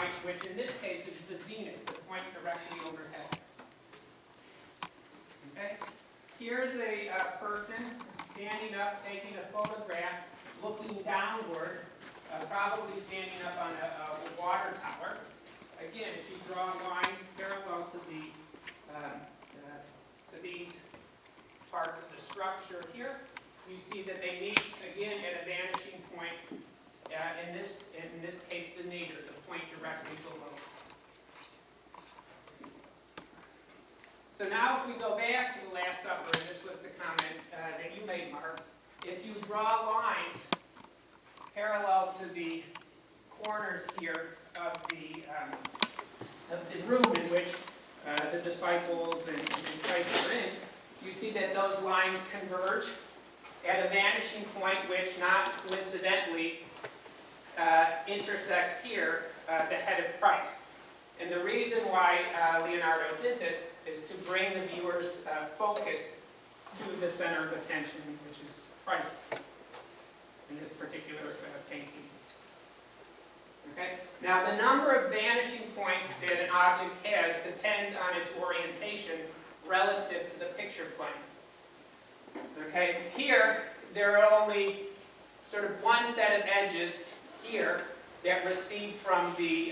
point, which in this case is the zenith, the point directly overhead. Okay? Here's a person standing up, taking a photograph, looking downward, probably standing up on a water tower. Again, if you draw lines parallel to these parts of the structure here, you see that they meet again at a vanishing point. In this case, the nadir, the point directly below. So now, if we go back to the Last Supper, and this was the comment that you made, Mark. If you draw lines parallel to the corners here of the room in which the disciples and Christ are in, you see that those lines converge at a vanishing point, which not coincidentally intersects here the head of Christ. And the reason why Leonardo did this is to bring the viewer's focus to the center of attention, which is Christ in this particular painting. Okay? Now, the number of vanishing points that an object has depends on its orientation relative to the picture plane. Okay? Here, there are only sort of one set of edges here that recede from the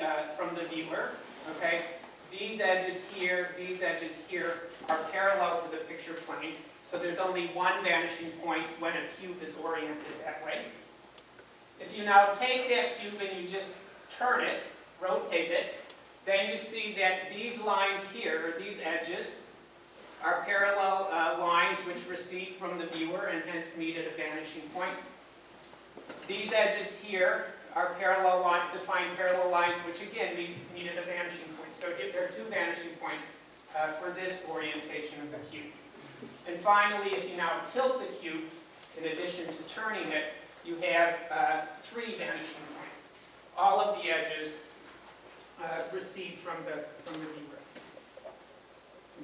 viewer. Okay? These edges here are parallel to the picture plane. So there's only one vanishing point when a cube is oriented that way. If you now take that cube and you just turn it, rotate it, then you see that these lines here, these edges, are parallel lines which recede from the viewer and hence meet at a vanishing point. These edges here are defined parallel lines which again meet at a vanishing point. So there are two vanishing points for this orientation of the cube. And finally, if you now tilt the cube, in addition to turning it, you have three vanishing points. All of the edges recede from the viewer.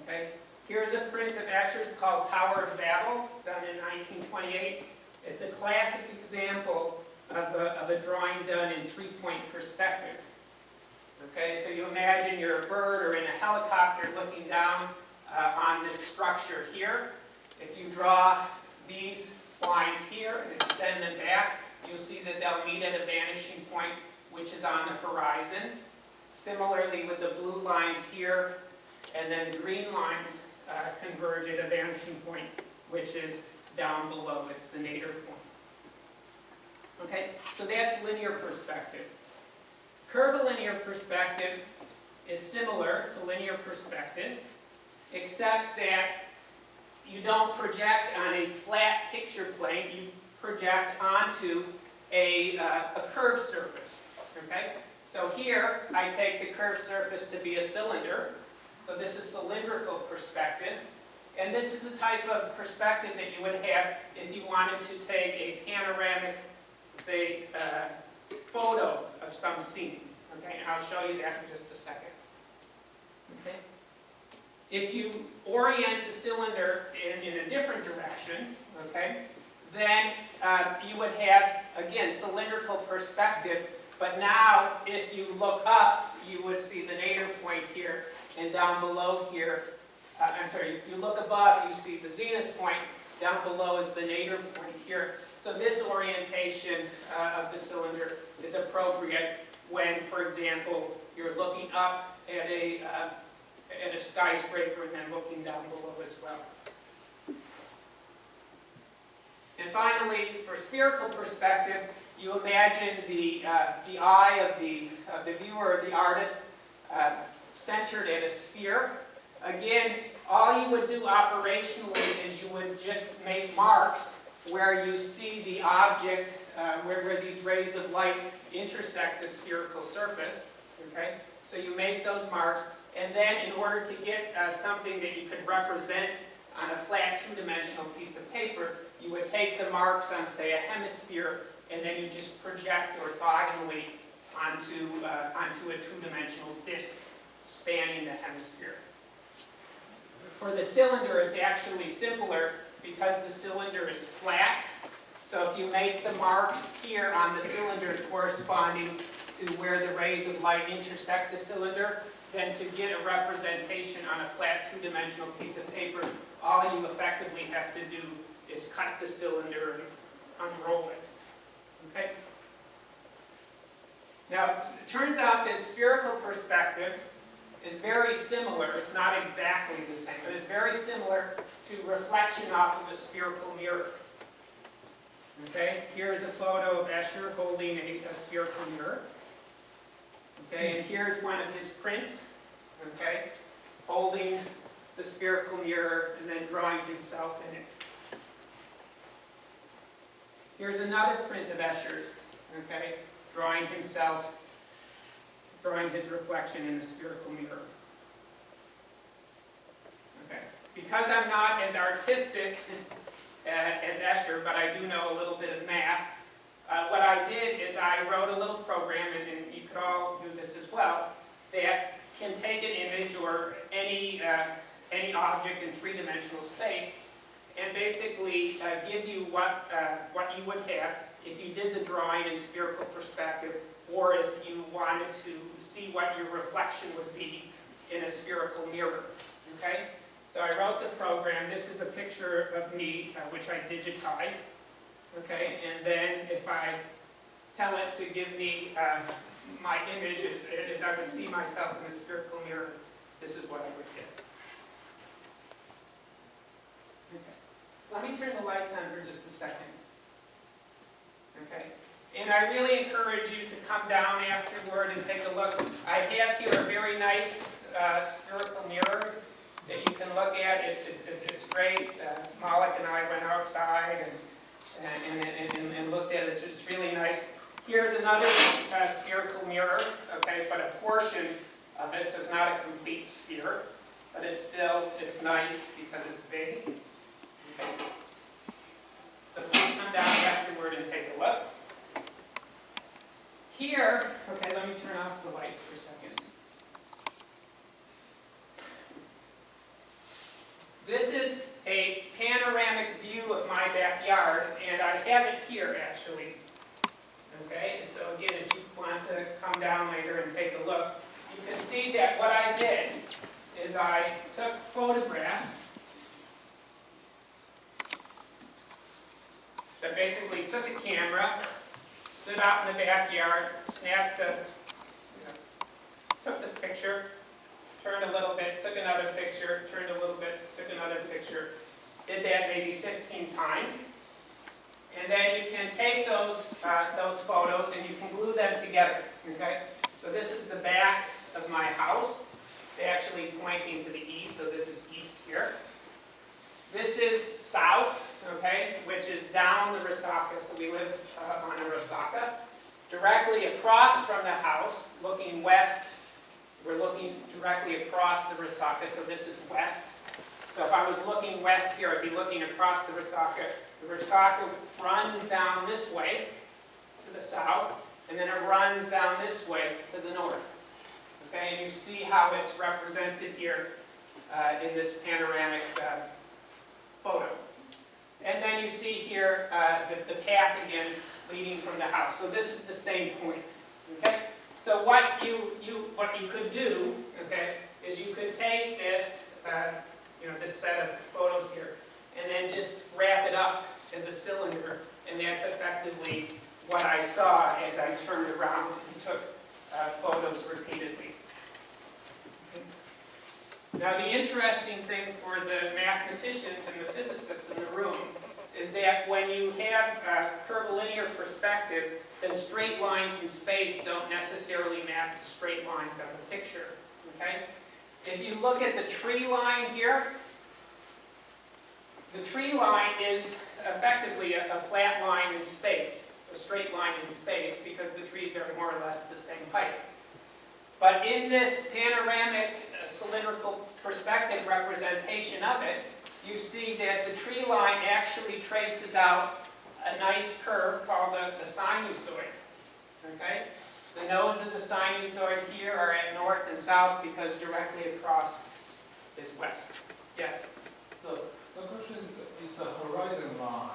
Okay? Here's a print of Escher's called Tower of Babel, done in 1928. It's a classic example of a drawing done in three-point perspective. Okay, so you imagine you're a bird or in a helicopter looking down on this structure here. If you draw these lines here and extend them back, you'll see that they'll meet at a vanishing point, which is on the horizon. Similarly with the blue lines here, and then the green lines converge at a vanishing point, which is down below. It's the nadir point. Okay, so that's linear perspective. Curvilinear perspective is similar to linear perspective, except that you don't project on a flat picture plane, you project onto a curved surface. Okay? So here, I take the curved surface to be a cylinder. So this is cylindrical perspective. And this is the type of perspective that you would have if you wanted to take a panoramic, say, photo of some scene. Okay? And I'll show you that in just a second. Okay? If you orient the cylinder in a different direction, okay, then you would have, again, cylindrical perspective. But now, if you look up, you would see the nadir point here, and down below here, if you look above, you see the zenith point, down below is the nadir point here. So this orientation of the cylinder is appropriate when, for example, you're looking up at a skyscraper and then looking down below as well. And finally, for spherical perspective, you imagine the eye of the viewer or the artist centered at a sphere. Again, all you would do operationally is you would just make marks where you see the object, where these rays of light intersect the spherical surface. Okay? So you make those marks, and then in order to get something that you could represent on a flat two-dimensional piece of paper, you would take the marks on, say, a hemisphere, and then you just project orthogonally onto a two-dimensional disc spanning the hemisphere. For the cylinder, it's actually simpler because the cylinder is flat. So if you make the marks here on the cylinder corresponding to where the rays of light intersect the cylinder than to get a representation on a flat two-dimensional piece of paper. All you effectively have to do is cut the cylinder and unroll it. Okay? Now, it turns out that spherical perspective is very similar. It's not exactly the same, but it's very similar to reflection off of a spherical mirror. Okay? Here's a photo of Escher holding a spherical mirror. Okay, and here's one of his prints, okay, holding the spherical mirror and then drawing himself in it. Here's another print of Escher's, okay, drawing himself, drawing his reflection in the spherical mirror. Okay, because I'm not as artistic as Escher, but I do know a little bit of math, what I did is I wrote a little program, and you could all do this as well, that can take an image or any object in three-dimensional space and basically give you what you would have if you did the drawing in spherical perspective, or if you wanted to see what your reflection would be in a spherical mirror. Okay? So I wrote the program. This is a picture of me, which I digitized. Okay, and then if I tell it to give me my image as I would see myself in a spherical mirror, this is what I would get. Okay. Let me turn the lights on for just a second. Okay, and I really encourage you to come down afterward and take a look. I have here a very nice spherical mirror that you can look at. It's great. Malik and I went outside and looked at it. It's really nice. Here's another spherical mirror, okay, but a portion of it, so it's not a complete sphere, but it's nice because it's big. Okay. So please come down afterward and take a look. Here, okay, let me turn off the lights for a second. This is a panoramic view of my backyard, and I have it here actually. Okay, so again, if you want to come down later and take a look, you can see that what I did is I took photographs. So basically took a camera, stood out in the backyard, took the picture, turned a little bit, took another picture, turned a little bit, took another picture. Did that maybe 15 times. And then you can take those photos and you can glue them together. Okay? So this is the back of my house. It's actually pointing to the east, so this is east here. This is south, okay, which is down the Resaca. So we live on a Resaca. Directly across from the house, looking west, we're looking directly across the Resaca, so this is west. So if I was looking west here, I'd be looking across the Resaca. The Resaca runs down this way to the south, and then it runs down this way to the north. Okay, and you see how it's represented here in this panoramic photo. And then you see here the path again leading from the house. So this is the same point. Okay? So what you could do, okay, is you could take this this set of photos here, and then just wrap it up as a cylinder, and that's effectively what I saw as I turned around and took photos repeatedly. Now the interesting thing for the mathematicians and the physicists in the room is that when you have curvilinear perspective, then straight lines in space don't necessarily map to straight lines on the picture. Okay? If you look at the tree line here, the tree line is effectively a flat line in space, a straight line in space, because the trees are more or less the same height. But in this panoramic cylindrical perspective representation of it, you see that the tree line actually traces out a nice curve called the sinusoid. Okay? The nodes of the sinusoid here are at north and south because directly across is west. Yes? The question is the horizon line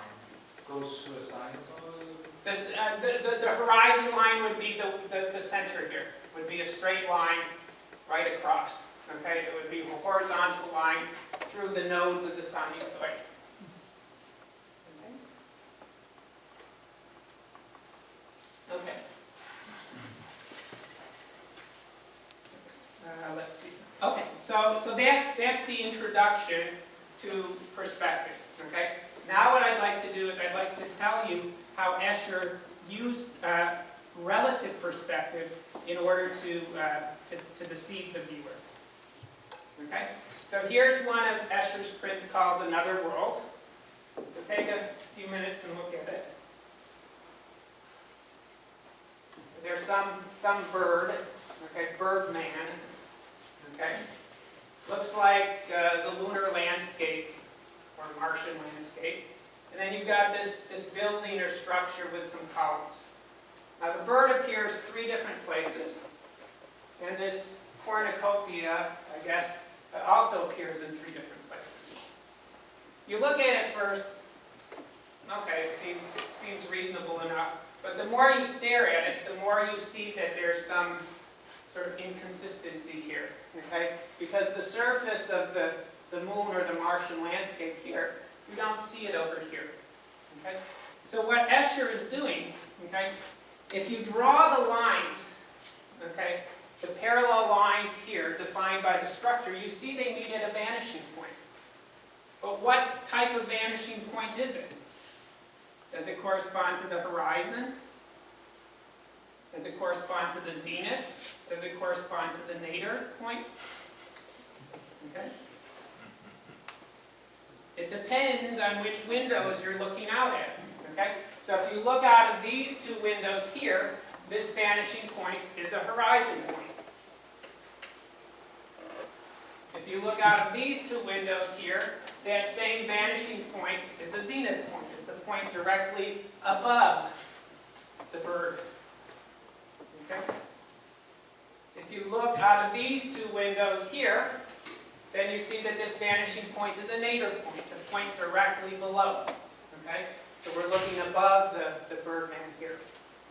goes to a sinusoid? This, the horizon line would be the center here, would be a straight line right across. Okay, it would be a horizontal line through the nodes of the sinusoid. Okay. Let's see. Okay, so that's the introduction to perspective. Okay. Now what I'd like to do is I'd like to tell you how Escher used relative perspective in order to deceive the viewer. Okay. So here's one of Escher's prints called Another World. So take a few minutes and look at it. There's some bird, okay, Birdman, okay. Looks like the lunar landscape or Martian landscape. And then you've got this building or structure with some columns. Now the bird appears 3 different places. And this cornucopia, I guess, also appears in 3 different places. You look at it first, okay, it seems reasonable enough. But the more you stare at it, the more you see that there's some sort of inconsistency here, okay? Because the surface of the moon or the Martian landscape here, you don't see it over here, okay? So what Escher is doing, okay, if you draw the lines, okay, the parallel lines here defined by the structure, you see they meet at a vanishing point. But what type of vanishing point is it? Does it correspond to the horizon? Does it correspond to the zenith? Does it correspond to the nadir point? Okay. It depends on which windows you're looking out at. Okay. So if you look out of these 2 windows here, this vanishing point is a horizon point. If you look out of these 2 windows here, that same vanishing point is a zenith point. It's a point directly above the bird. Okay? If you look out of these 2 windows here, then you see that this vanishing point is a nadir point, a point directly below. Okay? So we're looking above the Birdman here.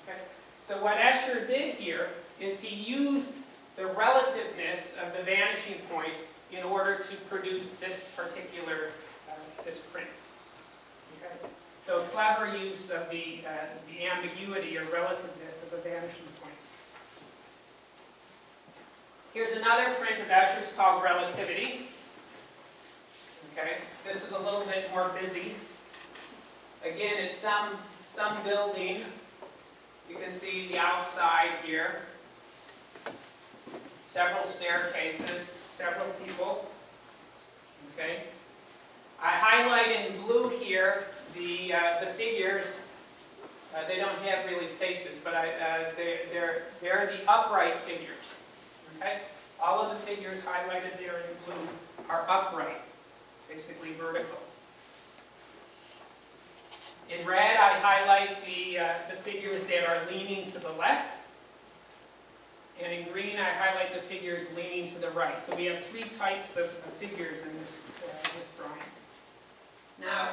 Okay? So what Escher did here is he used the relativeness of the vanishing point in order to produce this particular this print. Okay? So clever use of the ambiguity or relativeness of the vanishing point. Here's another print of Escher's called Relativity. Okay, this is a little bit more busy. Again, it's some building. You can see the outside here. Several staircases, several people. Okay. I highlight in blue here the figures. They don't have really faces, but they're the upright figures. Okay? All of the figures highlighted there in blue are upright, basically vertical. In red, I highlight the figures that are leaning to the left. And in green, I highlight the figures leaning to the right. So we have 3 types of figures in this drawing. Now,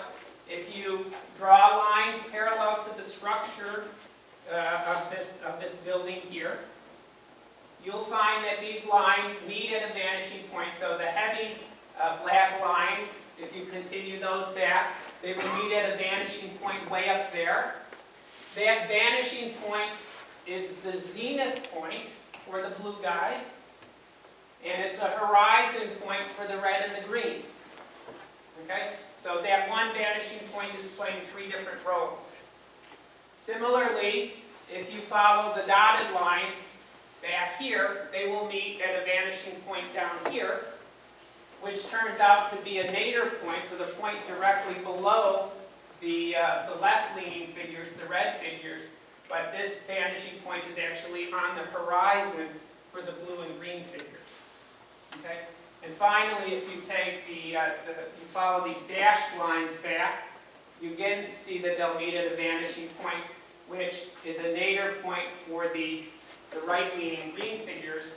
if you draw lines parallel to the structure of this building here, you'll find that these lines meet at a vanishing point. So the heavy black lines, if you continue those back, they will meet at a vanishing point way up there. That vanishing point is the zenith point for the blue guys, and it's a horizon point for the red and the green. Okay? So that one vanishing point is playing 3 different roles. Similarly, if you follow the dotted lines back here, they will meet at a vanishing point down here, which turns out to be a nadir point, so the point directly below the left-leaning figures, the red figures, but this vanishing point is actually on the horizon for the blue and green figures. Okay? And finally, if you take you follow these dashed lines back, you again see that they'll meet at a vanishing point, which is a nadir point for the right-leaning green figures,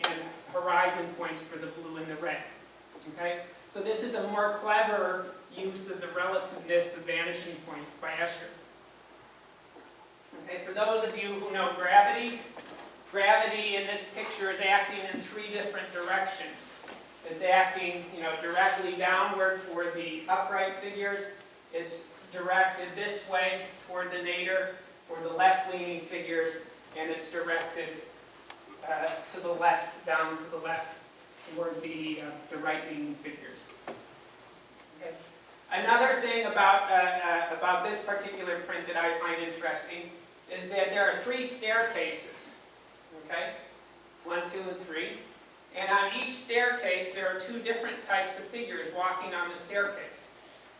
and horizon points for the blue and the red. Okay? So this is a more clever use of the relativeness of vanishing points by Escher. Okay, for those of you who know gravity, gravity in this picture is acting in 3 different directions. It's acting, directly downward for the upright figures. It's directed this way toward the nadir for the left-leaning figures, and it's directed to the left, down to the left toward the right-leaning figures. Okay. Another thing about this particular print that I find interesting is that there are 3 staircases. Okay, 1, 2, and 3. And on each staircase, there are 2 different types of figures walking on the staircase.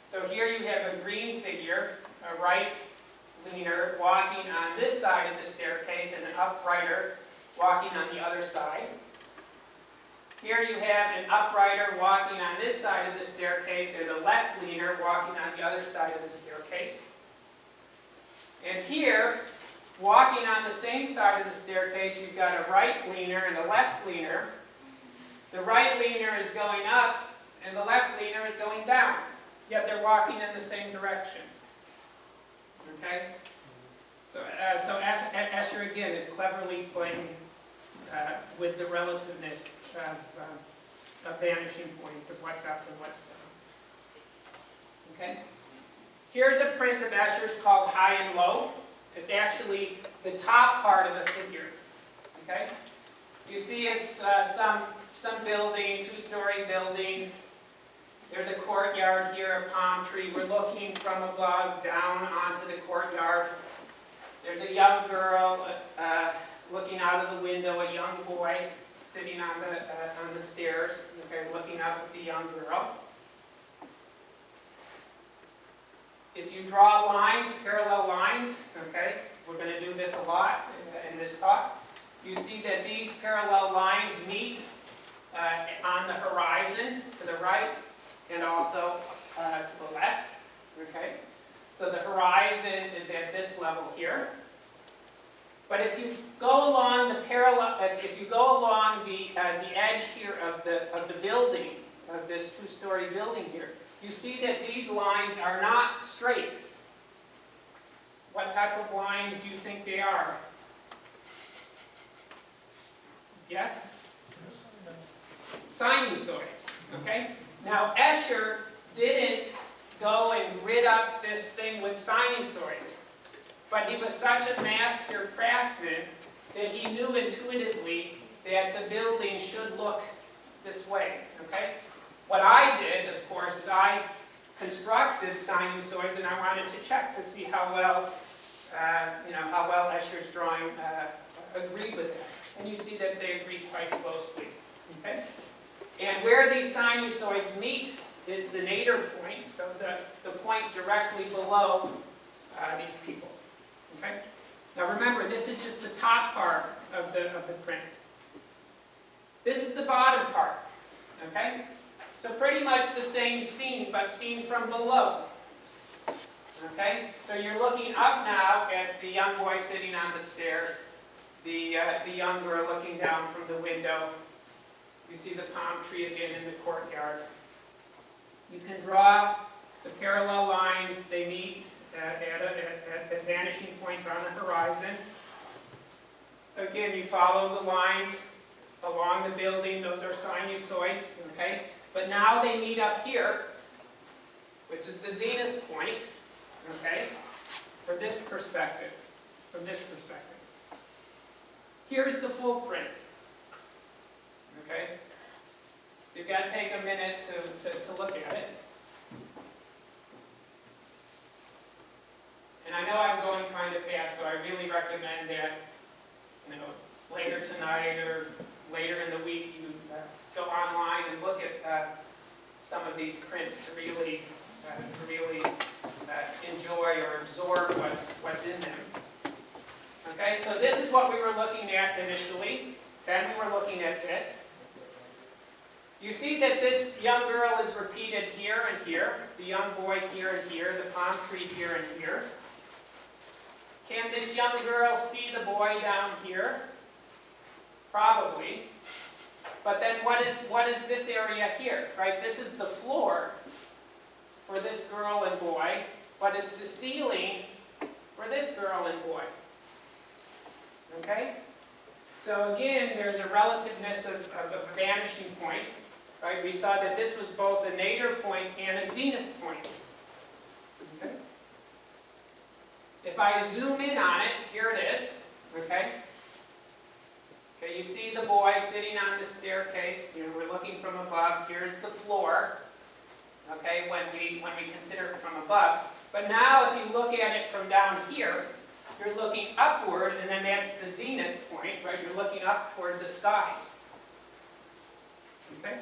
So here you have a green figure, a right-leaner, walking on this side of the staircase, and an uprighter walking on the other side. Here you have an uprighter walking on this side of the staircase, and a left-leaner walking on the other side of the staircase. And here, walking on the same side of the staircase, you've got a right-leaner and a left-leaner. The right-leaner is going up, and the left-leaner is going down. Yet they're walking in the same direction. Okay? So Escher, again, is cleverly playing with the relativeness of vanishing points, of what's up and what's down. Okay? Here's a print of Escher's called High and Low. It's actually the top part of the figure. Okay? You see it's some building, 2-story building. There's a courtyard here, a palm tree. We're looking from above down onto the courtyard. There's a young girl looking out of the window, a young boy sitting on the stairs, okay, looking up at the young girl. If you draw lines, parallel lines, okay, we're going to do this a lot in this talk. You see that these parallel lines meet on the horizon to the right and also to the left. Okay, so the horizon is at this level here. But if you go along the parallel, if you go along the edge here of the building, of this 2-story building here, you see that these lines are not straight. What type of lines do you think they are? Yes? Sinusoids. Okay? Now, Escher didn't go and grid up this thing with sinusoids, but he was such a master craftsman that he knew intuitively that the building should look this way. Okay? What I did, of course, is I constructed sinusoids, and I wanted to check to see how well, how well Escher's drawing agreed with that. And you see that they agreed quite closely. Okay? And where these sinusoids meet is the nadir point, so the point directly below these people. Okay? Now remember, this is just the top part of the print. This is the bottom part. Okay? So pretty much the same scene, but seen from below. Okay? So you're looking up now at the young boy sitting on the stairs, the young girl looking down from the window. You see the palm tree again in the courtyard. You can draw the parallel lines. They meet at vanishing points on the horizon. Again, you follow the lines along the building. Those are sinusoids. Okay? But now they meet up here, which is the zenith point, okay, for this perspective, from this perspective. Here's the full print, okay? So you've got to take a minute to look at it. And I know I'm going kind of fast, so I really recommend that, later tonight or later in the week, you go online and look at some of these prints to really enjoy or absorb what's in them. Okay, so this is what we were looking at initially. Then we were looking at this. You see that this young girl is repeated here and here, the young boy here and here, the palm tree here and here. Can this young girl see the boy down here? Probably. But then what is this area here, right? This is the floor for this girl and boy, but it's the ceiling for this girl and boy. Okay? So again, there's a relativeness of a vanishing point. Right? We saw that this was both a nadir point and a zenith point. Okay? If I zoom in on it, here it is. Okay? Okay, you see the boy sitting on the staircase. You know, we're looking from above. Here's the floor. Okay, when we consider it from above. But now, if you look at it from down here, you're looking upward, and then that's the zenith point, right? You're looking up toward the sky. Okay?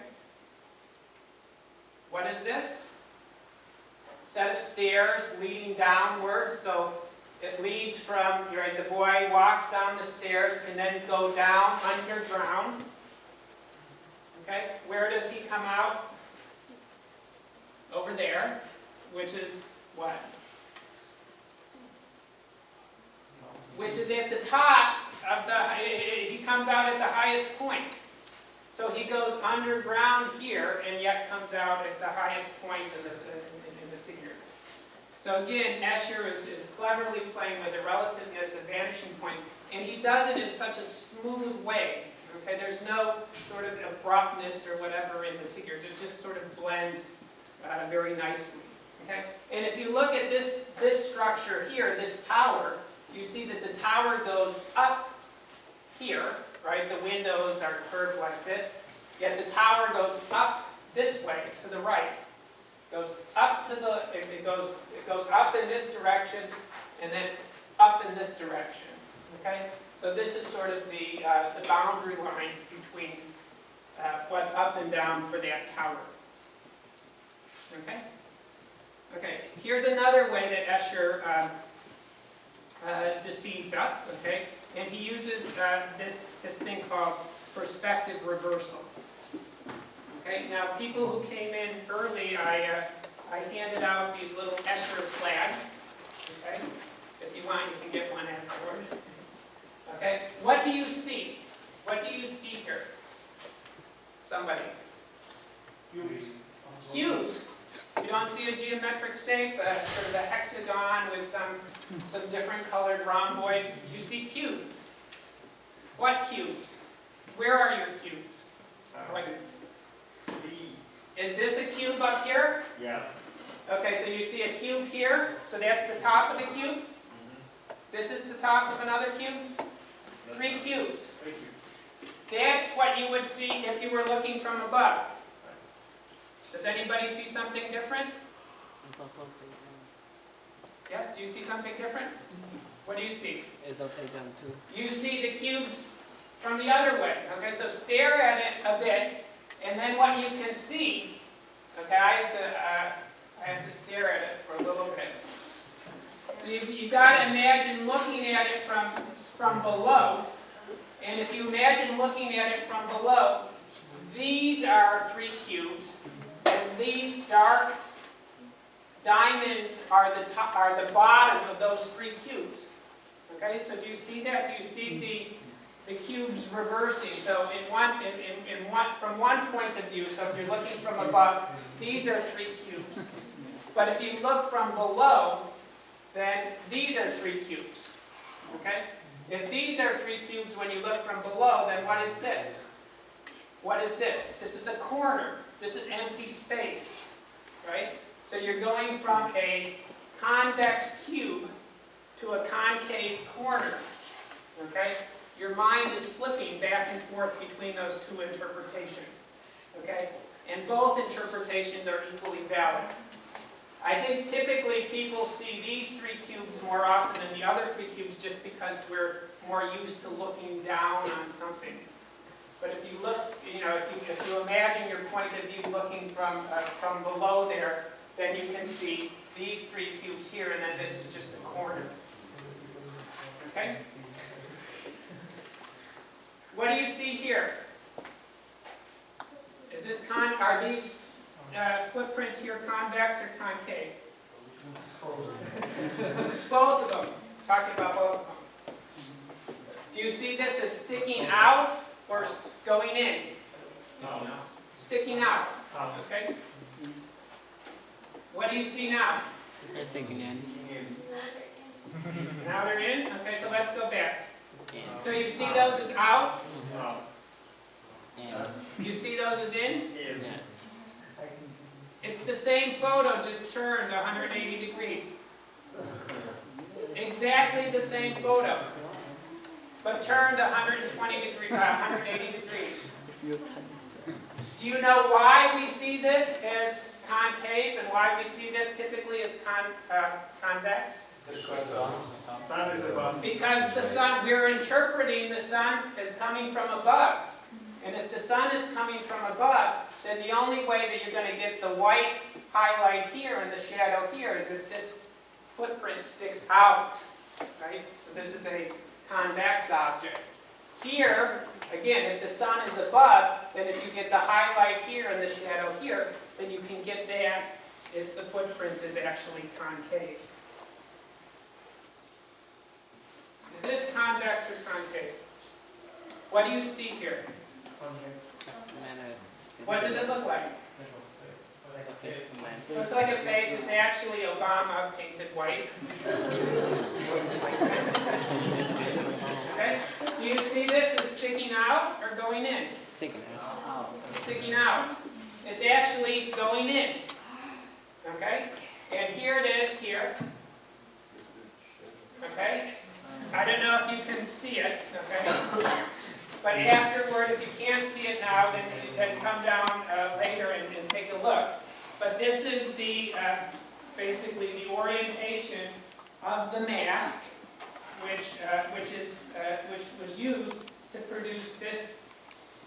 What is this? A set of stairs leading downward. So it leads from, right, the boy walks down the stairs and then go down underground. Okay? Where does he come out? Over there, which is what? Which is at the top of he comes out at the highest point. So he goes underground here and yet comes out at the highest point in the figure. So again, Escher is cleverly playing with the relativeness of vanishing points, and he does it in such a smooth way. Okay, there's no sort of abruptness or whatever in the figures. It just sort of blends very nicely. Okay? And if you look at this structure here, this tower, you see that the tower goes up here, right? The windows are curved like this. Yet the tower goes up this way to the right. Goes up to it goes up in this direction and then up in this direction. Okay? So this is sort of the boundary line between what's up and down for that tower. Okay? Okay, here's another way that Escher deceives us, okay? And he uses this thing called perspective reversal. Okay, now people who came in early, I handed out these little Escher flags. Okay? If you want, you can get one afterward. Okay? What do you see? What do you see here? Somebody? Cubes. You don't see a geometric shape, sort of a hexagon with some different colored rhomboids. You see cubes. What cubes? Where are your cubes? Is this a cube up here? Yeah. Okay, so you see a cube here. So that's the top of the cube. This is the top of another cube. 3 cubes. That's what you would see if you were looking from above. Does anybody see something different? Yes, do you see something different? What do you see? It's upside down too. You see the cubes from the other way. Okay, so stare at it a bit, and then what you can see, okay, I have to stare at it for a little bit. So you've got to imagine looking at it from below, and if you imagine looking at it from below, these are 3 cubes. And these dark diamonds are the bottom of those 3 cubes. Okay, so do you see that? Do you see the cubes reversing? So from one point of view, so if you're looking from above, these are 3 cubes. But if you look from below, then these are 3 cubes. Okay? If these are 3 cubes when you look from below, then what is this? What is this? This is a corner. This is empty space, right? So you're going from a convex cube to a concave corner, okay? Your mind is flipping back and forth between those 2 interpretations, okay? And both interpretations are equally valid. I think typically people see these 3 cubes more often than the other 3 cubes just because we're more used to looking down on something. But if you look, you know, if you imagine your point of view looking from below there, then you can see these 3 cubes here, and then this is just a corner. Okay? What do you see here? Is this are these footprints here convex or concave? Both of them. Talking about both of them. Do you see this as sticking out or going in? No. Sticking out. Okay. What do you see now? They're thinking in. Now they're in? Okay, so let's go back. So you see those as out? And You see those as in? yeah. It's the same photo, just turned 180 degrees. Exactly the same photo, but turned 180 degrees. Do you know why we see this as concave and why we see this typically as convex? Sun is above. Because the sun, we're interpreting the sun as coming from above. And if the sun is coming from above, then the only way that you're going to get the white highlight here and the shadow here is if this footprint sticks out, right? So this is a convex object. Here, again, if the sun is above, then if you get the highlight here and the shadow here, then you can get that if the footprint is actually concave. Is this convex or concave? What do you see here? What does it look like? Looks like a face. It's actually Obama painted white. Okay? Do you see this as sticking out or going in? Sticking out. Sticking out. It's actually going in. Okay? And here it is here. Okay? I don't know if you can see it. Okay? But afterward, if you can't see it now, then come down later and take a look. But this is the basically the orientation of the mask, which was used to produce this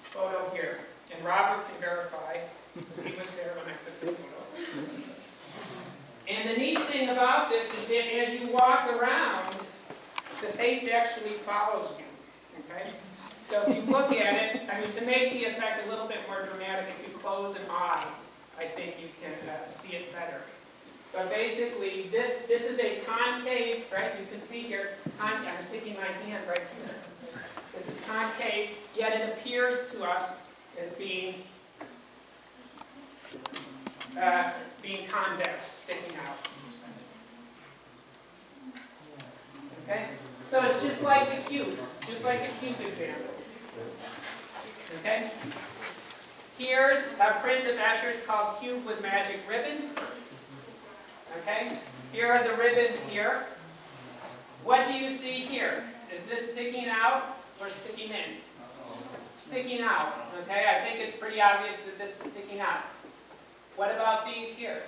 photo here. And Robert can verify, because he was there when I took the photo. And the neat thing about this is that as you walk around, the face actually follows you. Okay? So if you look at it, I mean, to make the effect a little bit more dramatic, if you close an eye, I think you can see it better. But basically, this is a concave, right? You can see here, I'm sticking my hand right here. This is concave, yet it appears to us as being convex, sticking out. Okay? So it's just like the cube, just like the cube example. Okay? Here's a print of Escher's called Cube with Magic Ribbons. Okay? Here are the ribbons here. What do you see here? Is this sticking out or sticking in? Sticking out. Okay? I think it's pretty obvious that this is sticking out. What about these here?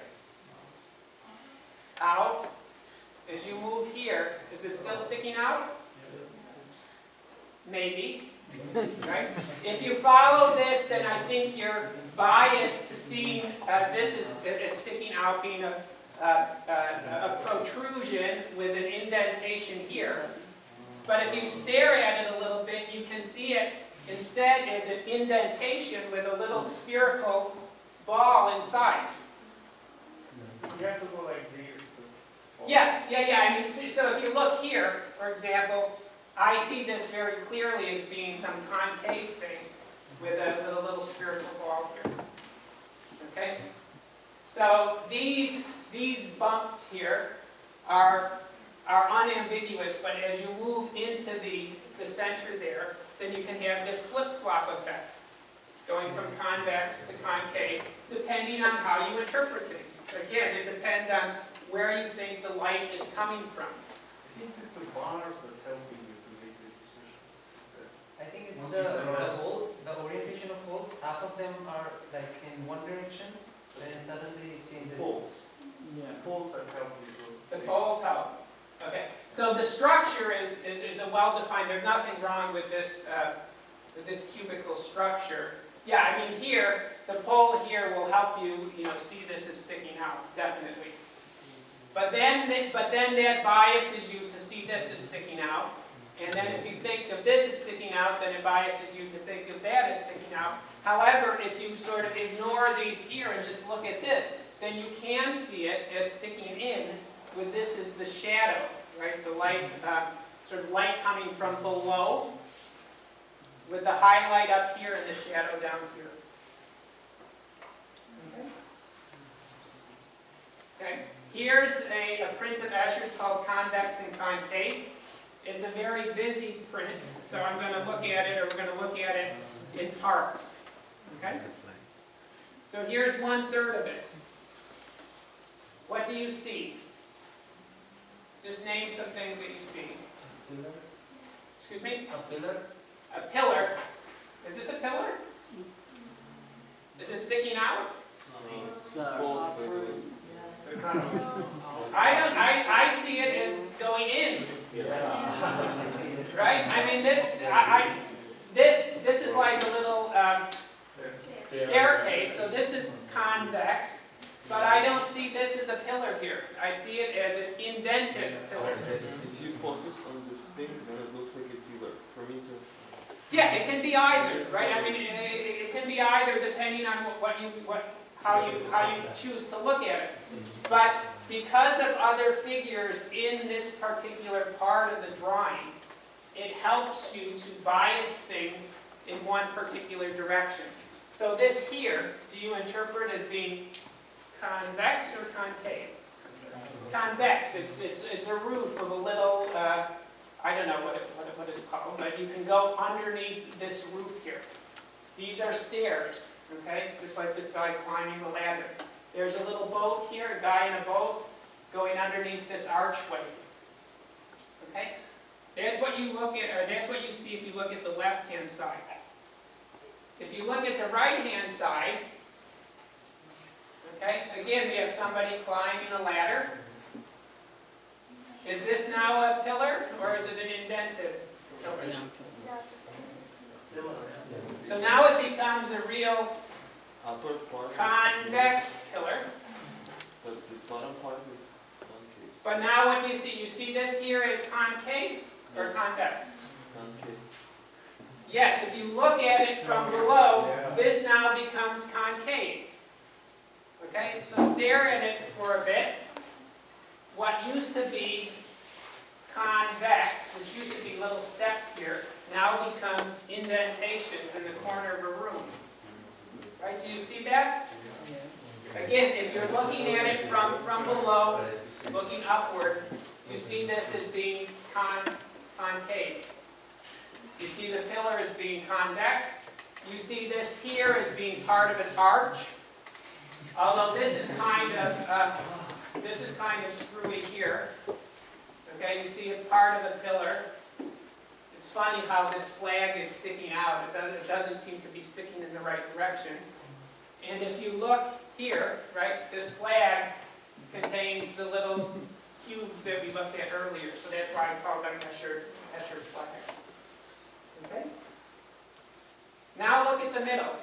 Out. As you move here, is it still sticking out? Maybe. Right? If you follow this, then I think you're biased to seeing this as sticking out, being a protrusion with an indentation here. But if you stare at it a little bit, you can see it instead as an indentation with a little spherical ball inside. You have to go like this. Yeah. I mean, so if you look here, for example, I see this very clearly as being some concave thing with a little spherical ball here. Okay? So these bumps here are unambiguous, but as you move into the center there, then you can have this flip-flop effect, going from convex to concave, depending on how you interpret things. Again, it depends on where you think the light is coming from. I think it's the bars that help you to make the decision. I think it's the holes, the orientation of holes. Half of them are like in one direction, then suddenly it changes. Poles. Yeah. Poles that help you. The poles help. Okay. So the structure is a well-defined. There's nothing wrong with this cubical structure. Yeah, I mean here, the pole here will help you, see this as sticking out, definitely. But then that biases you to see this as sticking out. And then if you think of this as sticking out, then it biases you to think of that as sticking out. However, if you sort of ignore these here and just look at this, then you can see it as sticking in with this as the shadow, right? The light, sort of light coming from below with the highlight up here and the shadow down here. Okay. Here's a print of Escher's called Convex and Concave. It's a very busy print, so I'm going to look at it, or we're going to look at it in parts. Okay? So here's 1/3 of it. What do you see? Just name some things that you see. Pillar. Excuse me? A pillar. A pillar. Is this a pillar? Is it sticking out? I see it as going in. Right? I mean, this is like a little staircase, so this is convex, but I don't see this as a pillar here. I see it as an indented pillar. If you focus on this thing, then it looks like a pillar. For me to... Yeah, it can be either, right? I mean, it can be either depending on how you choose to look at it. But because of other figures in this particular part of the drawing, it helps you to bias things in one particular direction. So this here, do you interpret as being convex or concave? Convex. It's a roof of a little, I don't know what it's called, but you can go underneath this roof here. These are stairs, okay? Just like this guy climbing the ladder. There's a little boat here, a guy in a boat going underneath this archway. Okay? That's what you look at, or that's what you see if you look at the left-hand side. If you look at the right-hand side, okay, again we have somebody climbing a ladder. Is this now a pillar, or is it an indented pillar? So now it becomes a real upper part, convex pillar. but the bottom part is concave. But now what do you see? You see this here is concave or convex? Concave. Yes, if you look at it from below, this now becomes concave. Okay, so stare at it for a bit. What used to be convex, which used to be little steps here, now becomes indentations in the corner of a room. Right, do you see that? Again, if you're looking at it from below, looking upward, you see this as being concave. You see the pillar as being convex. You see this here as being part of an arch. Although this is kind of screwy here. Okay, you see a part of a pillar. It's funny how this flag is sticking out. It doesn't seem to be sticking in the right direction. And if you look here, right, this flag contains the little cubes that we looked at earlier. So that's why I call them Escher flag. Okay? Now look at the middle.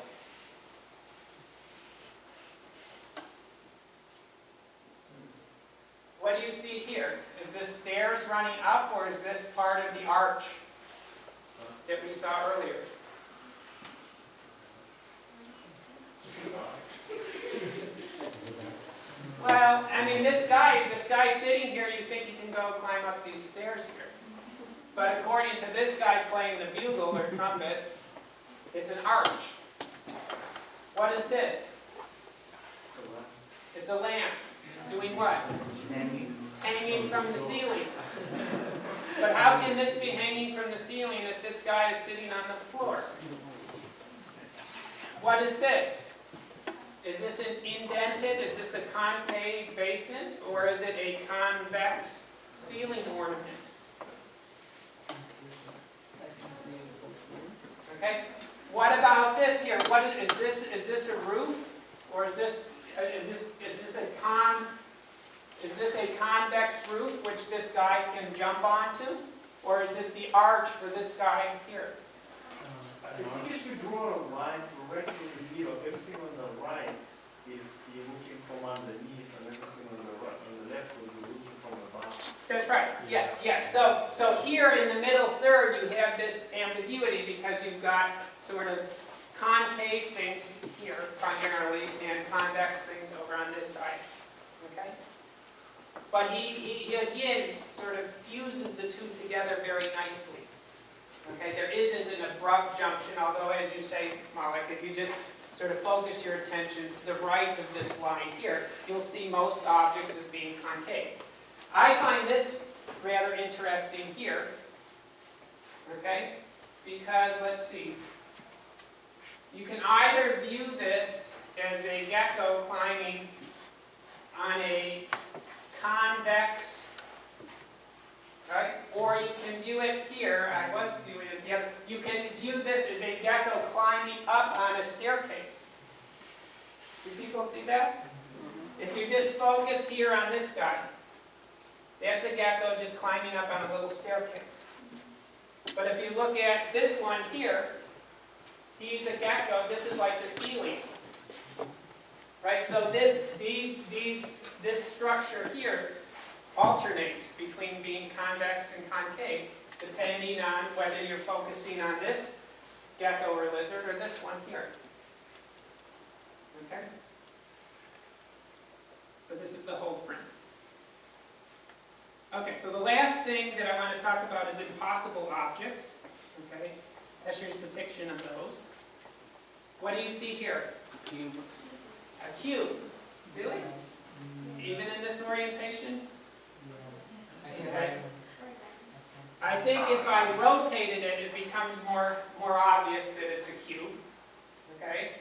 What do you see here? Is this stairs running up, or is this part of the arch that we saw earlier? Well, I mean, this guy sitting here, you think he can go climb up these stairs here. But according to this guy playing the bugle or trumpet, it's an arch. What is this? It's a lamp. Doing what? Hanging from the ceiling. But how can this be hanging from the ceiling if this guy is sitting on the floor? What is this? Is this an indented? Is this a concave basin? Or is it a convex ceiling ornament? Okay. What about this here? What is this? Is this a roof, or is this a convex roof which this guy can jump onto, or is it the arch for this guy here? I think if you draw a line directly in the middle, everything on the right is you're looking from underneath, and everything on the left is you're looking from above. That's right. Yeah. So here in the middle third, you have this ambiguity because you've got sort of concave things here primarily and convex things over on this side. Okay? But he again sort of fuses the two together very nicely. Okay? There isn't an abrupt junction, although as you say, Malik, if you just sort of focus your attention to the right of this line here, you'll see most objects as being concave. I find this rather interesting here. Okay? Because, let's see, you can either view this as a gecko climbing on a convex, right? Or you can view it here, I was viewing it the other, you can view this as a gecko climbing up on a staircase. Do people see that? If you just focus here on this guy, that's a gecko just climbing up on a little staircase. But if you look at this one here, he's a gecko, this is like the ceiling. Right, so this structure here alternates between being convex and concave, depending on whether you're focusing on this gecko or lizard or this one here. Okay? So this is the whole print. Okay, so the last thing that I want to talk about is impossible objects. Okay, Escher's depiction of those. What do you see here? Cube. A cube. Really? Even in this orientation? Okay. I think if I rotated it, it becomes more obvious that it's a cube. Okay?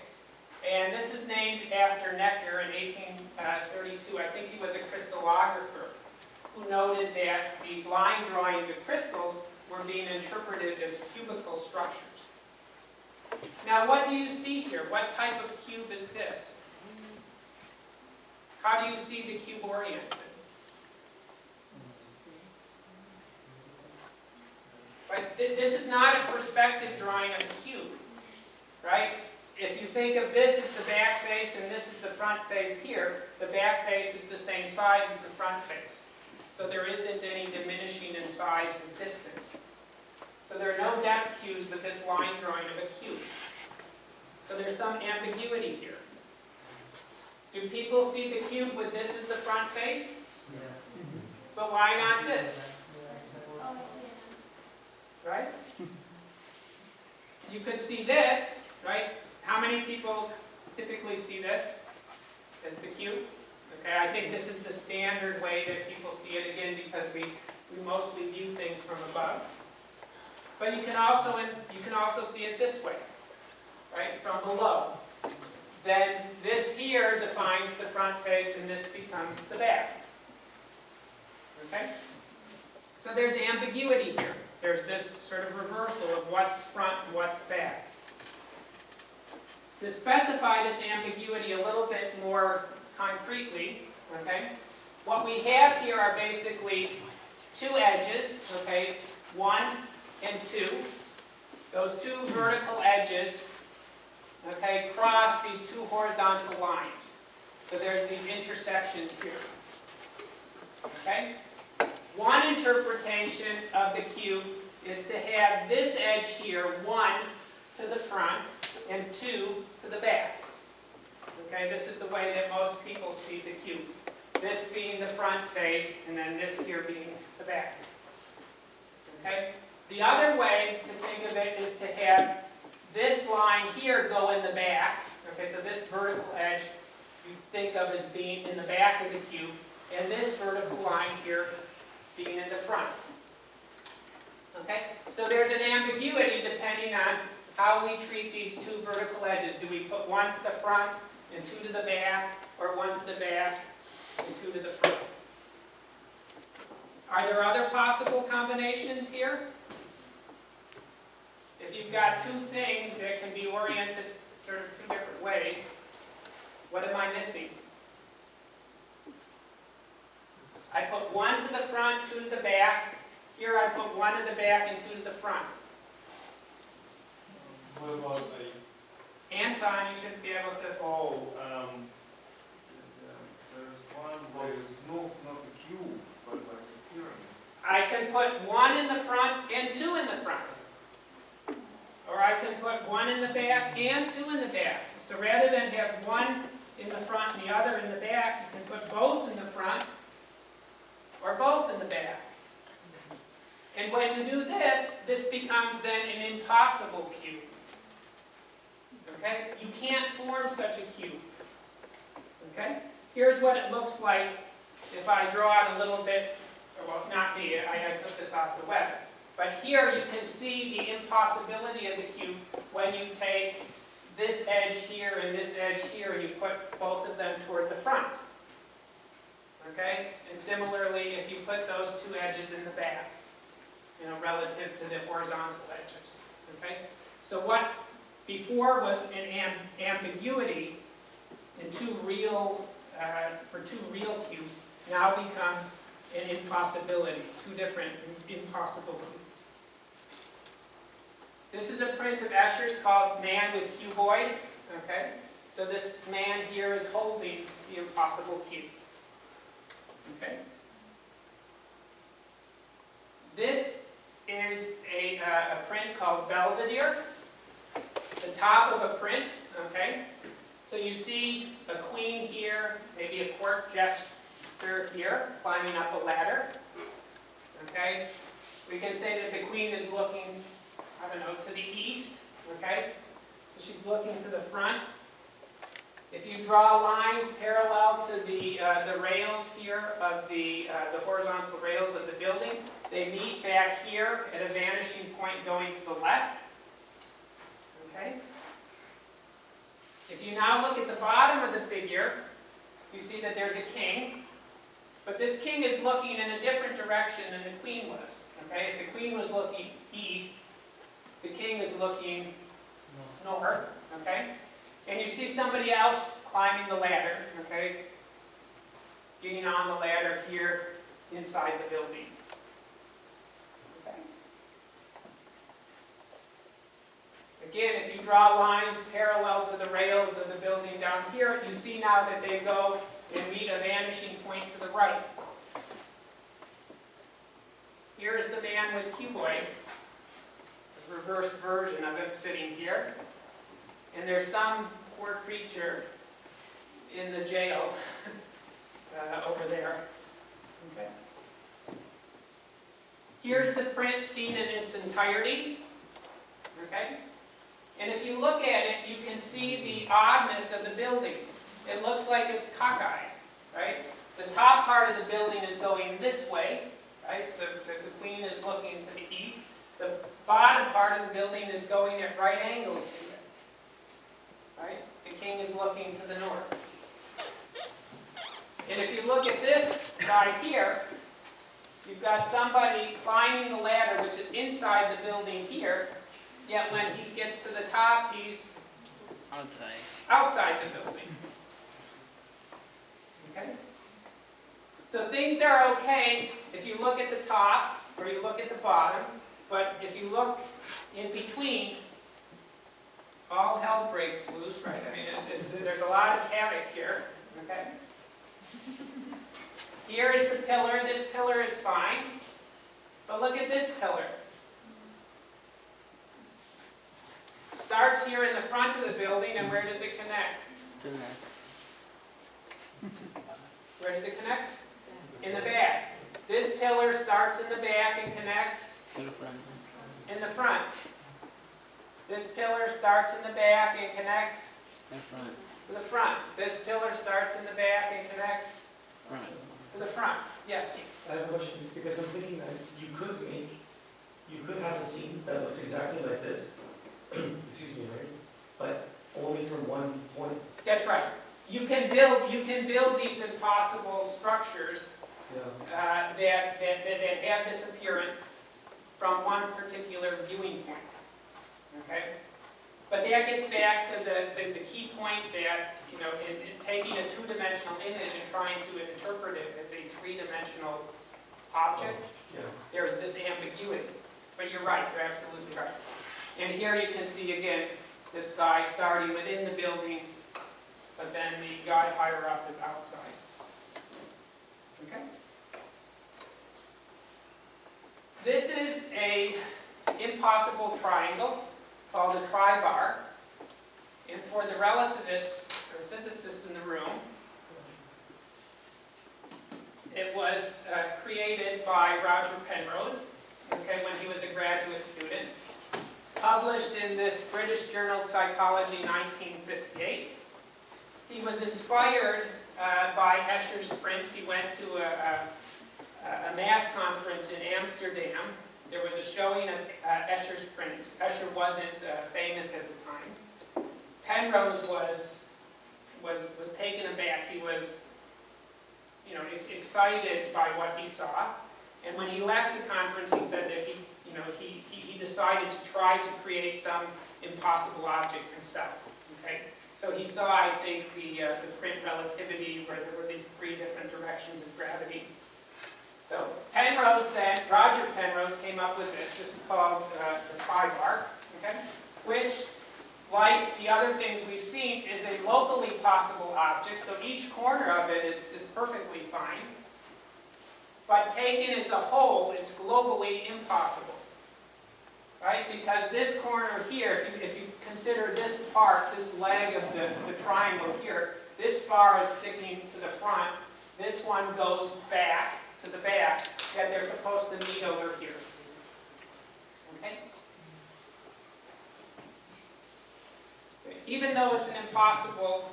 And this is named after Necker in 1832. I think he was a crystallographer who noted that these line drawings of crystals were being interpreted as cubical structures. Now, what do you see here? What type of cube is this? How do you see the cube oriented? Right? This is not a perspective drawing of a cube, right? If you think of this as the back face and this is the front face here, the back face is the same size as the front face. So there isn't any diminishing in size with distance. So there are no depth cues with this line drawing of a cube. So there's some ambiguity here. Do people see the cube with this as the front face? Yeah. But why not this? Right? You could see this, right? How many people typically see this as the cube? Okay, I think this is the standard way that people see it, again, because we mostly view things from above. But you can also see it this way, right? From below. Then this here defines the front face and this becomes the back. Okay? So there's ambiguity here. There's this sort of reversal of what's front and what's back. To specify this ambiguity a little bit more concretely, okay, what we have here are basically two edges, okay, 1 and 2. Those two vertical edges, okay, cross these two horizontal lines. So there are these intersections here. Okay? One interpretation of the cube is to have this edge here, 1 to the front and 2 to the back. Okay, this is the way that most people see the cube. This being the front face, and then this here being the back. Okay? The other way to think of it is to have this line here go in the back. Okay, so this vertical edge you think of as being in the back of the cube, and this vertical line here being in the front. Okay? So there's an ambiguity depending on how we treat these two vertical edges. Do we put one to the front and 2 to the back, or 1 to the back and 2 to the front? Are there other possible combinations here? If you've got two things that can be oriented sort of two different ways, what am I missing? I put 1 to the front, 2 to the back. Here I put 1 to the back and 2 to the front. What about the... Anton, you should be able to... there's one where it's not a cube, but like a pyramid. I can put 1 in the front and 2 in the front. Or I can put 1 in the back and 2 in the back. So rather than have 1 in the front and the other in the back, you can put both in the front or both in the back. And when you do this, this becomes then an impossible cube. Okay? You can't form such a cube. Okay? Here's what it looks like if I draw it a little bit, well, not me, I took this off the web. But here you can see the impossibility of the cube when you take this edge here and this edge here and you put both of them toward the front. Okay? And similarly, if you put those two edges in the back, you know, relative to the horizontal edges. Okay? So what before was an ambiguity in for two real cubes now becomes an impossibility, two different impossible cubes. This is a print of Escher's called Man with Cuboid. Okay? So this man here is holding the impossible cube. Okay? This is a print called Belvedere. The top of a print, okay? So you see a queen here, maybe a court jester here, climbing up a ladder. Okay? We can say that the queen is looking, I don't know, to the east, okay? So she's looking to the front. If you draw lines parallel to the rails here of the horizontal rails of the building, they meet back here at a vanishing point going to the left. Okay? If you now look at the bottom of the figure, you see that there's a king, but this king is looking in a different direction than the queen was. Okay? If the queen was looking east, the king is looking north. Okay? And you see somebody else climbing the ladder, okay? Getting on the ladder here inside the building. Okay? Again, if you draw lines parallel to the rails of the building down here, you see now that they go and meet a vanishing point to the right. Here's the man with cuboid, a reversed version of him sitting here. And there's some poor creature in the jail over there. Okay. Here's the print seen in its entirety. Okay. And if you look at it, you can see the oddness of the building. It looks like it's cockeyed, right? The top part of the building is going this way, right? The queen is looking to the east. The bottom part of the building is going at right angles to it. Right? The king is looking to the north. And if you look at this guy here, you've got somebody climbing the ladder, which is inside the building here, yet when he gets to the top, he's outside the building. Okay? So things are okay if you look at the top or you look at the bottom, but if you look in between, all hell breaks loose, right? I mean, there's a lot of havoc here, okay? Here is the pillar. This pillar is fine. But look at this pillar. Starts here in the front of the building, and where does it connect? Where does it connect? In the back. This pillar starts in the back and connects in the front. This pillar starts in the back and connects to the front. This pillar starts in the back and connects to the front. Yes? I have a question, because I'm thinking that you could have a scene that looks exactly like this, excuse me, right? But only from one point. That's right. You can build these impossible structures that have this appearance from one particular viewing point. Okay? But that gets back to the key point that, you know, in taking a two-dimensional image and trying to interpret it as a three-dimensional object, there's this ambiguity. But you're right, you're absolutely right. And here you can see again this guy starting within the building, but then the guy higher up is outside. Okay? This is an impossible triangle called a tribar. And for the relativists or physicists in the room, it was created by Roger Penrose, okay, when he was a graduate student. Published in this British journal Psychology 1958. He was inspired by Escher's prints. He went to a math conference in Amsterdam there was a showing of Escher's prints. Escher wasn't famous at the time. Penrose was taken aback. He was, excited by what he saw. And when he left the conference, he said that he decided to try to create some impossible object himself. Okay? So he saw, I think, the print relativity, where there were these three different directions of gravity. So Penrose then, Roger Penrose came up with this. This is called the tribar, okay? Which, like the other things we've seen, is a locally possible object. So each corner of it is perfectly fine. But taken as a whole, it's globally impossible. Right? Because this corner here, if you consider this part, this leg of the triangle here, this bar is sticking to the front, this one goes back to the back, yet they're supposed to meet over here. Okay? Even though it's an impossible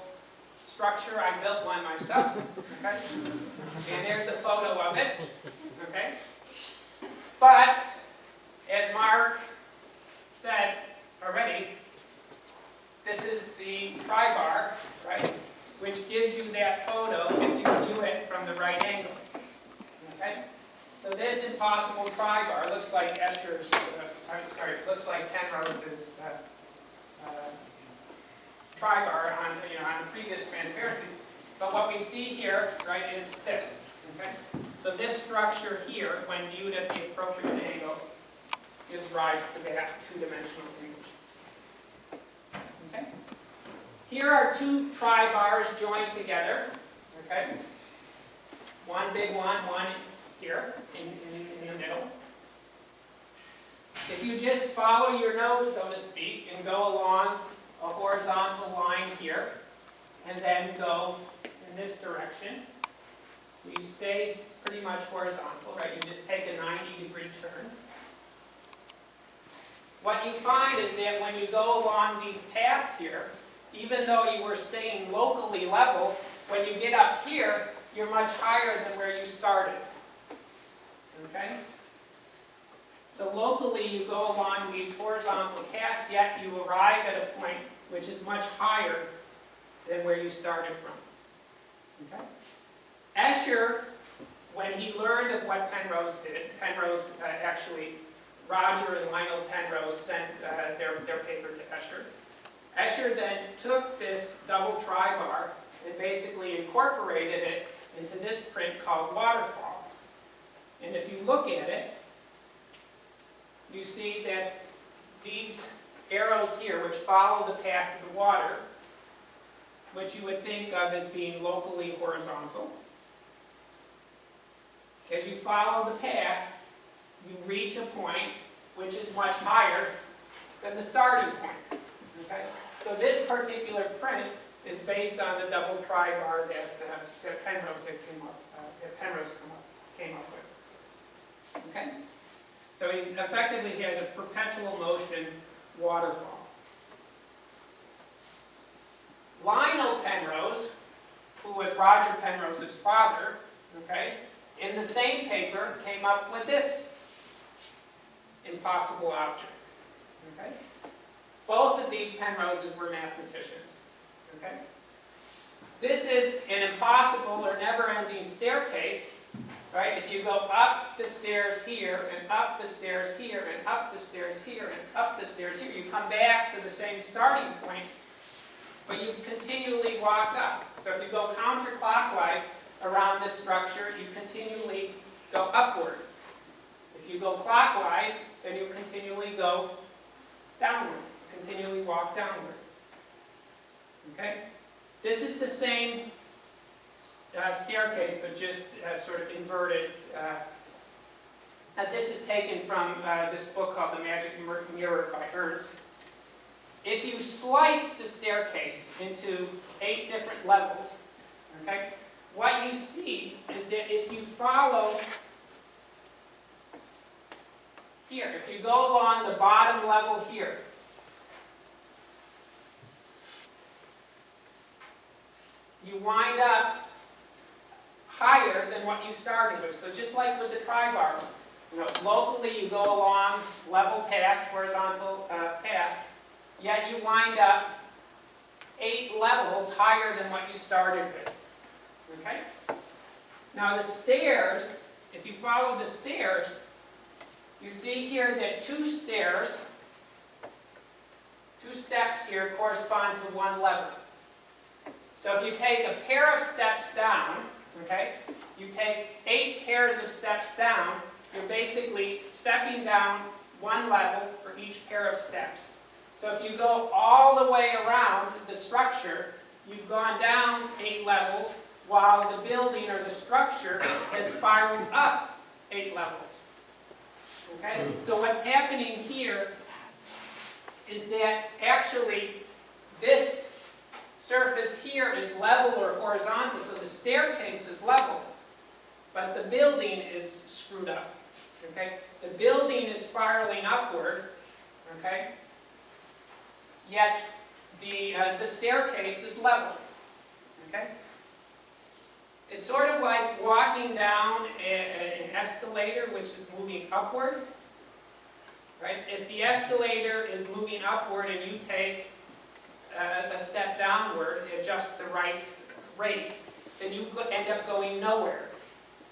structure, I built one myself. Okay? And there's a photo of it. Okay? But, as Mark said already, this is the tribar, right? Which gives you that photo if you view it from the right angle. Okay? So this impossible tribar looks like Escher's, looks like Penrose's tribar on the previous transparency. But what we see here, right, is this. Okay? So this structure here, when viewed at the appropriate angle, gives rise to that two-dimensional image. Okay? Here are two tribars joined together. Okay? One big one here in the middle. If you just follow your nose, so to speak, and go along a horizontal line here, and then go in this direction, you stay pretty much horizontal, right? You just take a 90-degree turn. What you find is that when you go along these paths here, even though you were staying locally level, when you get up here, you're much higher than where you started. Okay? So locally, you go along these horizontal paths, yet you arrive at a point which is much higher than where you started from. Okay? Escher, when he learned of what Penrose did, Roger and Lionel Penrose sent their paper to Escher. Escher then took this double tribar and basically incorporated it into this print called Waterfall. And if you look at it, you see that these arrows here, which follow the path of the water, which you would think of as being locally horizontal, as you follow the path, you reach a point which is much higher than the starting point. Okay? So this particular print is based on the double tribar that Penrose came up with. Okay? So he effectively has a perpetual motion waterfall. Lionel Penrose, who was Roger Penrose's father, okay, in the same paper came up with this impossible object. Okay? Both of these Penroses were mathematicians. Okay? This is an impossible or never-ending staircase. Right? If you go up the stairs here, and up the stairs here, and up the stairs here, and up the stairs here, you come back to the same starting point, but you've continually walked up. So if you go counterclockwise around this structure, you continually go upward. If you go clockwise, then you continually go downward, continually walk downward. Okay? This is the same staircase, but just sort of inverted. And this is taken from this book called The Magic Mirror by Ernst. If you slice the staircase into 8 different levels, okay, what you see is that if you follow here, if you go along the bottom level here, you wind up higher than what you started with. So just like with the tribar, Locally, you go along level paths, horizontal path, yet you wind up 8 levels higher than what you started with. Okay? Now the stairs, if you follow the stairs, you see here that 2 steps here correspond to 1 level. So if you take a pair of steps down, okay, you take 8 pairs of steps down, you're basically stepping down 1 level for each pair of steps. So if you go all the way around the structure, you've gone down 8 levels, while the building or the structure has spiraled up 8 levels. Okay? So what's happening here is that actually this surface here is level or horizontal, so the staircase is level, but the building is screwed up. Okay? The building is spiraling upward, okay? Yet the staircase is level. Okay? It's sort of like walking down an escalator which is moving upward. Right? If the escalator is moving upward and you take a step downward at just the right rate, then you end up going nowhere.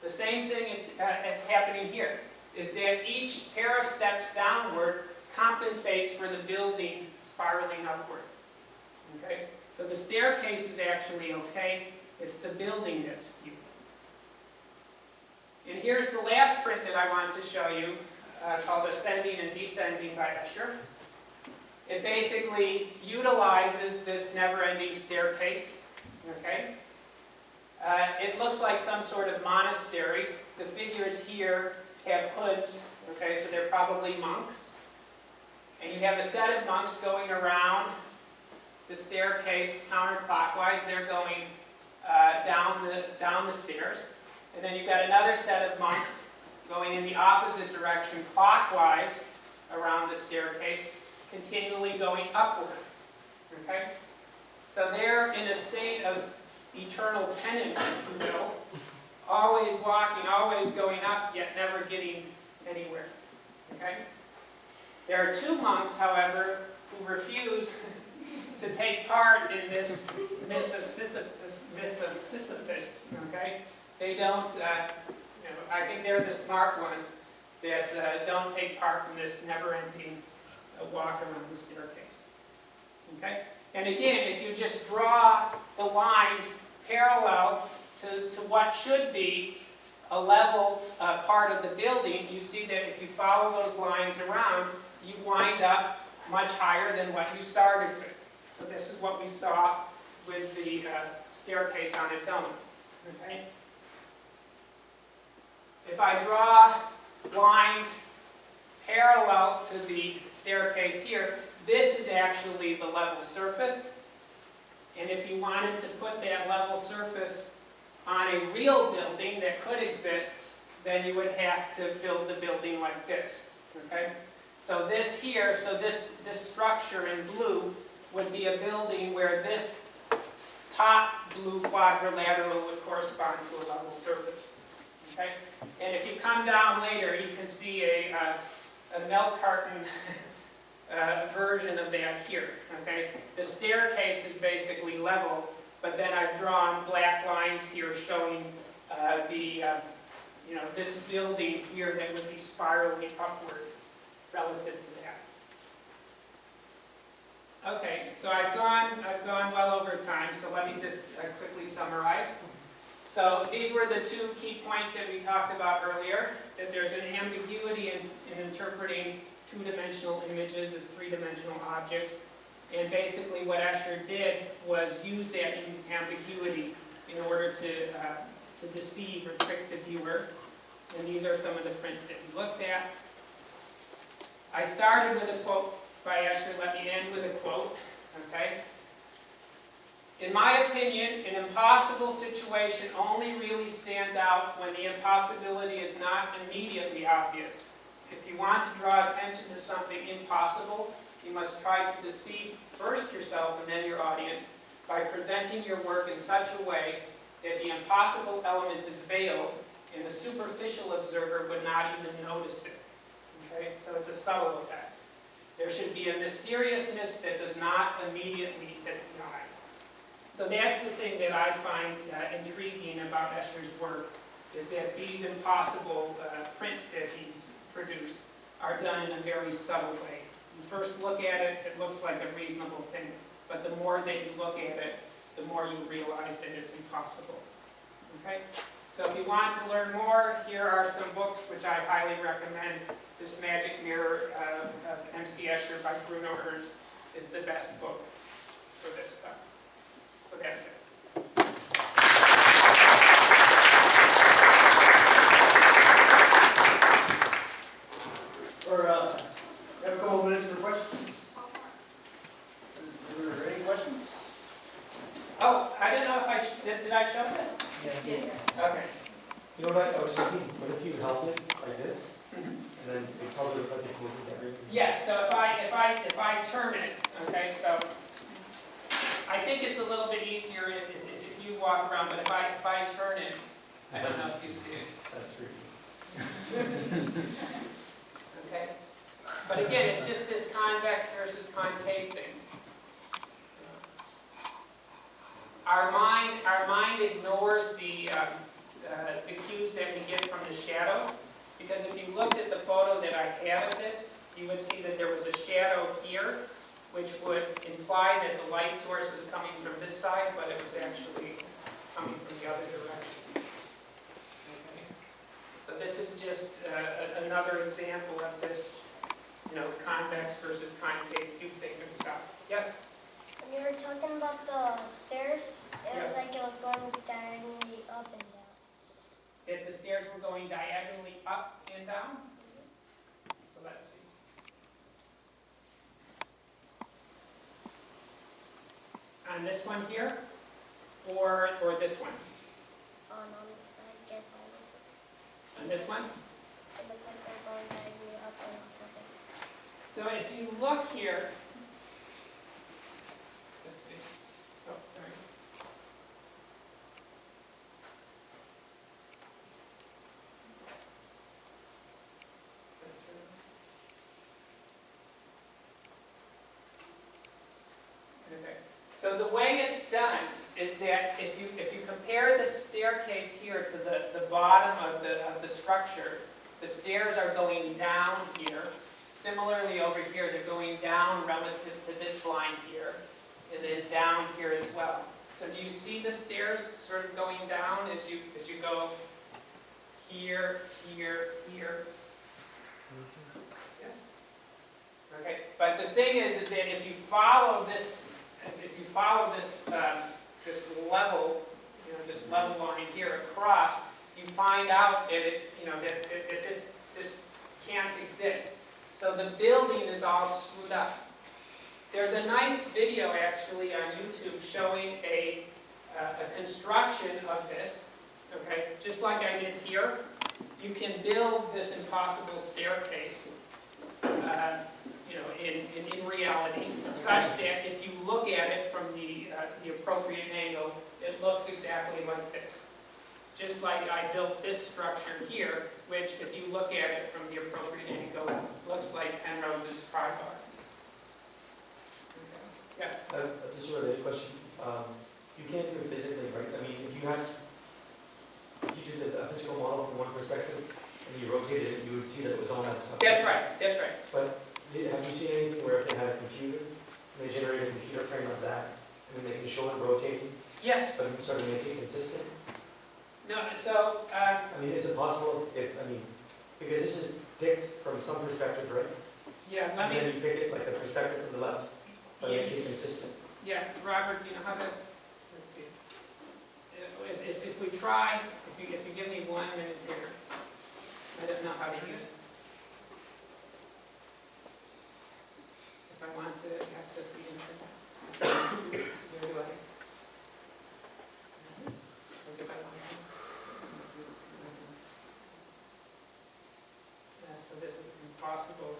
The same thing is happening here, is that each pair of steps downward compensates for the building spiraling upward. Okay? So the staircase is actually okay, it's the building that's skewed. And here's the last print that I want to show you, called Ascending and Descending by Escher. It basically utilizes this never-ending staircase. Okay? It looks like some sort of monastery. The figures here have hoods, okay, so they're probably monks. And you have a set of monks going around the staircase counterclockwise. They're going down the stairs. And then you've got another set of monks going in the opposite direction clockwise around the staircase, continually going upward. Okay? So they're in a state of eternal penance, if you will, always walking, always going up, yet never getting anywhere. Okay? There are 2 monks, however, who refuse to take part in this myth of Sisyphus. Okay? They don't, I think they're the smart ones that don't take part in this never-ending walk around the staircase. Okay? And again, if you just draw the lines parallel to what should be a level part of the building, you see that if you follow those lines around, you wind up much higher than what you started with. So this is what we saw with the staircase on its own. Okay? If I draw lines parallel to the staircase here, this is actually the level surface. And if you wanted to put that level surface on a real building that could exist, then you would have to build the building like this. Okay? So this here, this structure in blue would be a building where this top blue quadrilateral would correspond to a level surface. Okay? And if you come down later, you can see a milk carton version of that here. Okay? The staircase is basically level, but then I've drawn black lines here showing this building here that would be spiraling upward relative to that. Okay, so I've gone well over time, so let me just quickly summarize. So these were the 2 key points that we talked about earlier, that there's an ambiguity in interpreting 2-dimensional images as 3-dimensional objects. And basically what Escher did was use that ambiguity in order to deceive or trick the viewer. And these are some of the prints that we looked at. I started with a quote by Escher. Let me end with a quote. Okay? In my opinion, an impossible situation only really stands out when the impossibility is not immediately obvious. If you want to draw attention to something impossible, you must try to deceive first yourself and then your audience by presenting your work in such a way that the impossible element is veiled and a superficial observer would not even notice it. Okay, so it's a subtle effect. There should be a mysteriousness that does not immediately hit the eye. So that's the thing that I find intriguing about Escher's work, is that these impossible prints that he's produced are done in a very subtle way. You first look at it, it looks like a reasonable thing, but the more that you look at it, the more you realize that it's impossible. Okay? So if you want to learn more, here are some books which I highly recommend. This Magic Mirror of M.C. Escher by Bruno Ernst is the best book for this stuff. So that's it. We have a couple minutes for questions. Is there any questions? Oh, I didn't know if did I show this? Yeah. Okay. You know what, I was thinking, what if you held it like this, and then it probably look like it's moving every. Yeah, so if I turn it, okay, so I think it's a little bit easier if you walk around, but if I turn it, I don't know if you see it. That's true. Okay? But again, it's just this convex versus concave thing. Our mind ignores the cues that we get from the shadows, because if you looked at the photo that I had of this, you would see that there was a shadow here, which would imply that the light source was coming from this side, but it was actually coming from the other direction. Okay? So this is just another example of this, convex versus concave cube thing itself. Yes? When you were talking about the stairs, it was Yes. like it was going diagonally up and down. If the stairs were going diagonally up and down? So let's see. On this one here, or this one? I guess I On this one? it looked like they're going diagonally up and something. So if you look here, let's see. Oh, sorry. Okay. So the way it's done is that if you compare the staircase here to the bottom of the structure, the stairs are going down here. Similarly over here, they're going down relative to this line here, and then down here as well. So do you see the stairs sort of going down as you go here, here, here? Yes? Okay, but the thing is that if you follow this, this level, this level line here across, you find out that that this can't exist. So the building is all screwed up. There's a nice video actually on YouTube showing a construction of this. Okay, just like I did here, you can build this impossible staircase. In reality, such that if you look at it from the appropriate angle, it looks exactly like this. Just like I built this structure here, which if you look at it from the appropriate angle, looks like Penrose's tribar. Okay. Yes? Just a related question. You can't do it physically, right? I mean, if you did a physical model from one perspective and you rotated it, you would see that it was all messed up. That's right, that's right. But have you seen anything where if they had a computer, and they generate a computer frame of that, and then they can show it rotating, Yes. but sort of make it consistent? No, so, I mean, is it possible because this is picked from some perspective, right? yeah, let And then me, you pick it like the perspective from the left, but make it consistent. yeah, Robert, do you know how to, let's see. If we try, if you give me 1 minute here, I don't know how to use. If I want to access the internet, where do I? Look if I want to. Yeah, so this is impossible.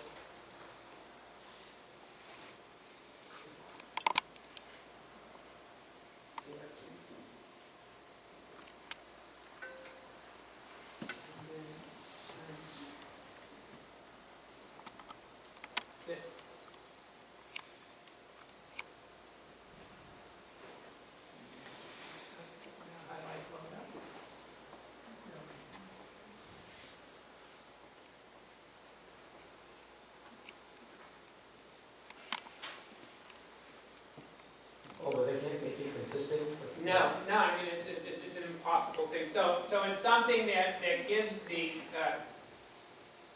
consistent? No, I mean, it's an impossible thing. So it's something that gives the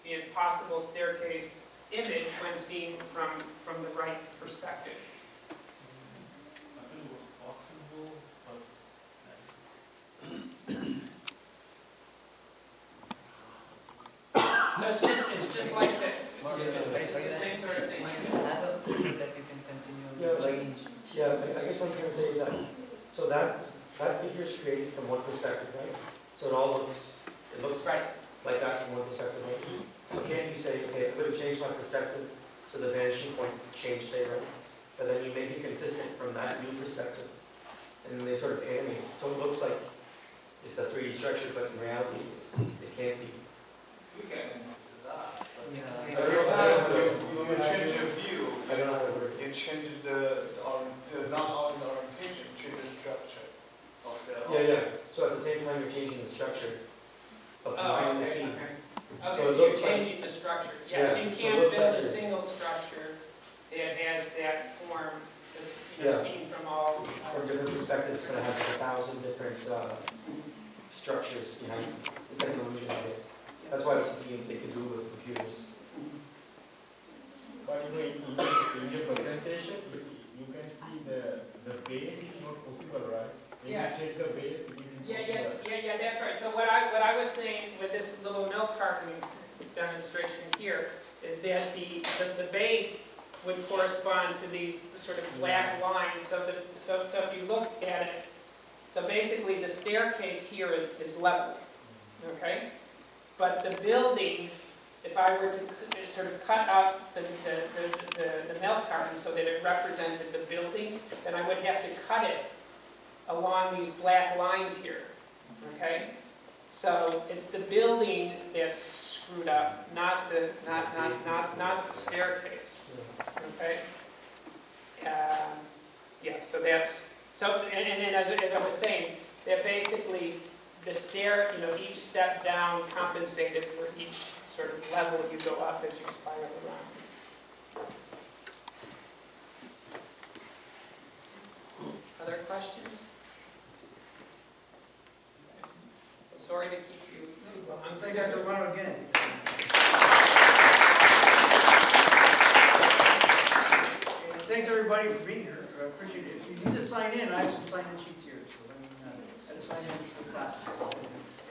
impossible staircase image when seen from the right perspective. I thought it was possible, but So it's just like this. It's the same sort of thing. Have a figure that you can continue Yeah, to like- change. Yeah, I guess what I'm trying to say is that, so that figure is created from one perspective, right? So it looks Right. like that from one perspective, right? So can't you say, okay, I'm gonna change my perspective, so the vanishing point change, say, right? But then you make it consistent from that new perspective, and then they sort of animate, so it looks like it's a 3D structure, but in reality, it can't be. we can do that. Yeah. Every time you change your view, I don't know how to work. you change not only the orientation, change the structure of the Yeah, so at the same time, you're changing the structure of behind the scene. Okay, So so it you're looks like- changing the structure. Yeah, Yes, so you it can't looks build like a you're- single structure that has that form, Yeah. seen from all. From different perspectives, it's gonna have like 1,000 different structures behind. It's like an illusion, I guess. That's why I was thinking they could do it with computers. But in your presentation, you can see the base is not possible, right? When Yeah. you check the base, it is impossible. Yeah, that's right. So what I was saying with this little milk carton demonstration here is that the base would correspond to these sort of black lines. So if you look at it, so basically the staircase here is level, okay? But the building, if I were to sort of cut out the milk carton so that it represented the building, then I would have to cut it along these black lines here, okay? So it's the building that's screwed up, not the staircase, okay? Yeah, so that's, and then as I was saying, that basically the stair, each step down compensated for each sort of level you go up as you spiral around. Other questions? Sorry to keep you too long. Looks like I have to run again. Thanks, everybody, for being here. I appreciate it. If you need to sign in, I have some sign-in sheets here. So let me, I had to sign in for the class.